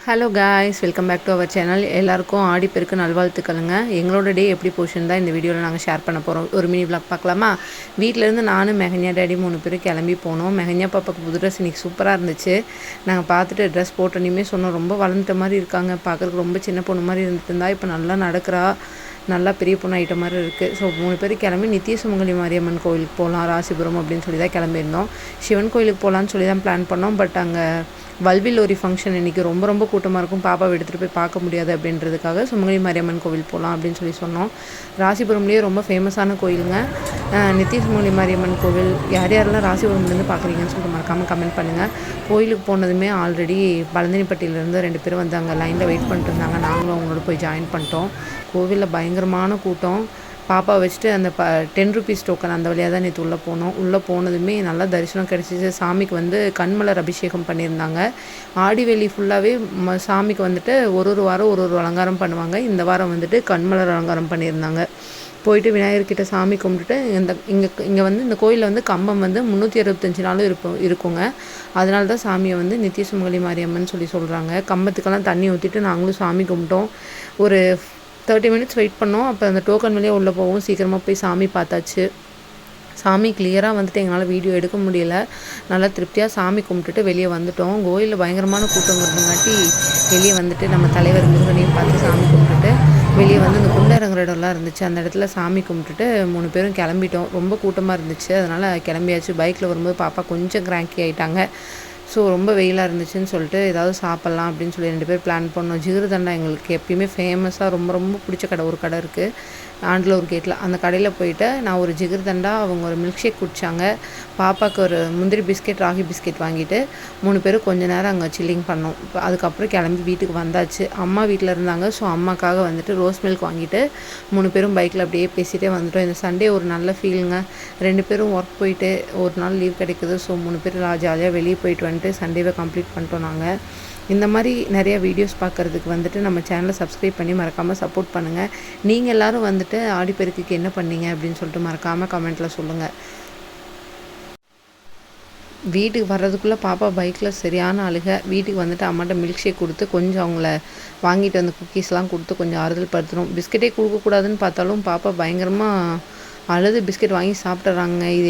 Hello guys, welcome back to our channel. எல்லாருக்கும் ஆடிப்பெருக்கு நல்வாழ்த்துக்களுங்க. எங்களோட டே எப்படி போச்சுன்னு தான் இந்த வீடியோவில் நாங்கள் ஷேர் பண்ண போகிறோம். ஒரு மினி விளாக் பார்க்கலாமா? வீட்டிலேருந்து நானும் மெஹன்யா டேடி 3 பேரும் கிளம்பி போனோம். மெஹன்யா பாப்பாவுக்கு புது ட்ரெஸ் இன்றைக்கி சூப்பராக இருந்துச்சு. நாங்கள் பார்த்துட்டு ட்ரெஸ் போட்டோன்னே சொன்னோம், ரொம்ப வளர்ந்துட்ட மாதிரி இருக்காங்க, பார்க்குறதுக்கு ரொம்ப சின்ன பொண்ணு மாதிரி இருந்துட்டு இருந்தா, இப்போ நல்லா நடக்கிறா, நல்லா பெரிய பொண்ணு ஐட்டம் மாதிரி இருக்குது. ஸோ 3 பேர் கிளம்பி நித்திய சுமங்கலி மாரியம்மன் கோயிலுக்கு போகலாம் ராசிபுரம் அப்படின்னு சொல்லி தான் கிளம்பியிருந்தோம். சிவன் கோயிலுக்கு போகலான்னு சொல்லி தான் பிளான் பண்ணோம். பட் அங்கே வல்வில்லோரி ஃபங்க்ஷன் இன்றைக்கி ரொம்ப கூட்டமாக இருக்கும், பாப்பாவை எடுத்துகிட்டு போய் பார்க்க முடியாது அப்படின்றதுக்காக சுமங்கலி மாரியம்மன் கோவில் போகலாம் அப்படின்னு சொல்லி சொன்னோம். ராசிபுரம்லேயே ரொம்ப ஃபேமஸான கோயிலுங்க நித்திய சுமங்கலி மாரியம்மன் கோவில். யாரெல்லாம் ராசிபுரம்லேருந்து பார்க்குறீங்கன்னு சொல்லிட்டு மறக்காமல் கமெண்ட் பண்ணுங்கள். கோயிலுக்கு போனதுமே ஆல்ரெடி பழந்தினிப்பட்டியிலேருந்து 2 பேரும் வந்து அங்கே லைனில் வெயிட் பண்ணிட்டு இருந்தாங்க. நாங்களும் அவங்களோட போய் ஜாயின் பண்ணிட்டோம். கோவிலில் பயங்கரமான கூட்டம். பாப்பா வச்சுட்டு அந்த 10 ருபீஸ் டோக்கன் அந்த வழியாக தான் நேற்று உள்ளே போனோம். உள்ளே போனதுமே நல்லா தரிசனம் கிடச்சிச்சு. சாமிக்கு வந்து கண்மலர் அபிஷேகம் பண்ணியிருந்தாங்க. ஆடிவெளி ஃபுல்லாகவே சாமிக்கு வந்துட்டு ஒரு வாரம் ஒரு அலங்காரம் பண்ணுவாங்க. இந்த வாரம் வந்துட்டு கண்மலர் அலங்காரம் பண்ணியிருந்தாங்க. போயிட்டு விநாயகர்கிட்ட சாமி கும்பிட்டுட்டு இங்கே வந்து இந்த கோயிலில் வந்து கம்பம் வந்து 365 நாளும் இருக்குங்க. அதனால தான் சாமியை வந்து நித்திய சுமங்கலி மாரியம்மன் சொல்லி சொல்கிறாங்க. கம்பத்துக்கெல்லாம் தண்ணி ஊற்றிட்டு நாங்களும் சாமி கும்பிட்டோம். ஒரு 30 மினிட்ஸ் வெயிட் பண்ணோம். அப்போ அந்த டோக்கன் வழியே உள்ளே போவோம். சீக்கிரமாக போய் சாமி பார்த்தாச்சு. சாமி கிளியராக வந்துட்டு எங்களால் வீடியோ எடுக்க முடியல. நல்லா திருப்தியாக சாமி கும்பிட்டுட்டு வெளியே வந்துட்டோம். கோயிலில் பயங்கரமான கூட்டங்கிறதுங்காட்டி வெளியே வந்துட்டு நம்ம தலைவர் முருகனையும் பார்த்து சாமி கும்பிட்டுட்டு வெளியே வந்து இந்த குண்டை இறங்குற இடம்லாம் இருந்துச்சு. அந்த இடத்துல சாமி கும்பிட்டுட்டு 3 பேரும் கிளம்பிட்டோம். ரொம்ப கூட்டமாக இருந்துச்சு, அதனால் கிளம்பியாச்சு. பைக்கில் வரும்போது பாப்பா கொஞ்சம் கிராங்கி ஆகிட்டாங்க. ஸோ ரொம்ப வெயிலாக இருந்துச்சுன்னு சொல்லிட்டு ஏதாவது சாப்பிட்லாம் அப்படின்னு சொல்லி 2 பேர் பிளான் பண்ணோம். ஜிகிருதண்டா எங்களுக்கு எப்பயுமே ஃபேமஸாக ரொம்ப பிடிச்ச கடை ஒரு கடை இருக்குது ஆண்டலூர் கேட்டில். அந்த கடையில் போயிட்டு நான் ஒரு ஜிகிருதண்டா, அவங்க ஒரு மில்க் ஷேக் குடித்தாங்க. பாப்பாவுக்கு ஒரு முந்திரி பிஸ்கெட், ராகி பிஸ்கெட் வாங்கிட்டு 3 பேரும் கொஞ்ச நேரம் அங்கே சில்லிங் பண்ணோம். அதுக்கப்புறம் கிளம்பி வீட்டுக்கு வந்தாச்சு. அம்மா வீட்டில் இருந்தாங்க. ஸோ அம்மாக்காக வந்துட்டு ரோஸ் மில்க் வாங்கிட்டு 3 பேரும் பைக்கில் அப்படியே பேசிகிட்டே வந்துட்டோம். இந்த சண்டே ஒரு நல்ல ஃபீலுங்க. 2 பேரும் ஒர்க் போயிட்டு ஒரு நாள் லீவ் கிடைக்குது. ஸோ 3 பேர் ஜாலியாக வெளியே போயிட்டு வந்துட்டு சண்டேவை கம்ப்ளீட் பண்ணிட்டோம். நாங்கள் இந்த மாதிரி நிறைய வீடியோஸ் பார்க்குறதுக்கு வந்துட்டு நம்ம சேனலை சப்ஸ்கிரைப் பண்ணி மறக்காமல் சப்போர்ட் பண்ணுங்கள். நீங்கள் எல்லோரும் வந்துட்டு ஆடிப்பெருக்குக்கு என்ன பண்ணீங்க அப்படின்னு சொல்லிட்டு மறக்காமல் கமெண்ட்டில் சொல்லுங்கள். வீட்டுக்கு வர்றதுக்குள்ளே பாப்பா பைக்கில் சரியான அழுக. வீட்டுக்கு வந்துட்டு அம்மாட்ட மில்க் ஷேக் கொடுத்து கொஞ்சம் அவங்கள வாங்கிட்டு வந்து குக்கீஸ்லாம் கொடுத்து கொஞ்சம் ஆறுதல் படுத்தணும். பிஸ்கெட்டே கொடுக்கக்கூடாதுன்னு பார்த்தாலும் பாப்பா பயங்கரமாக அழுது பிஸ்கெட் வாங்கி சாப்பிட்றாங்க. இது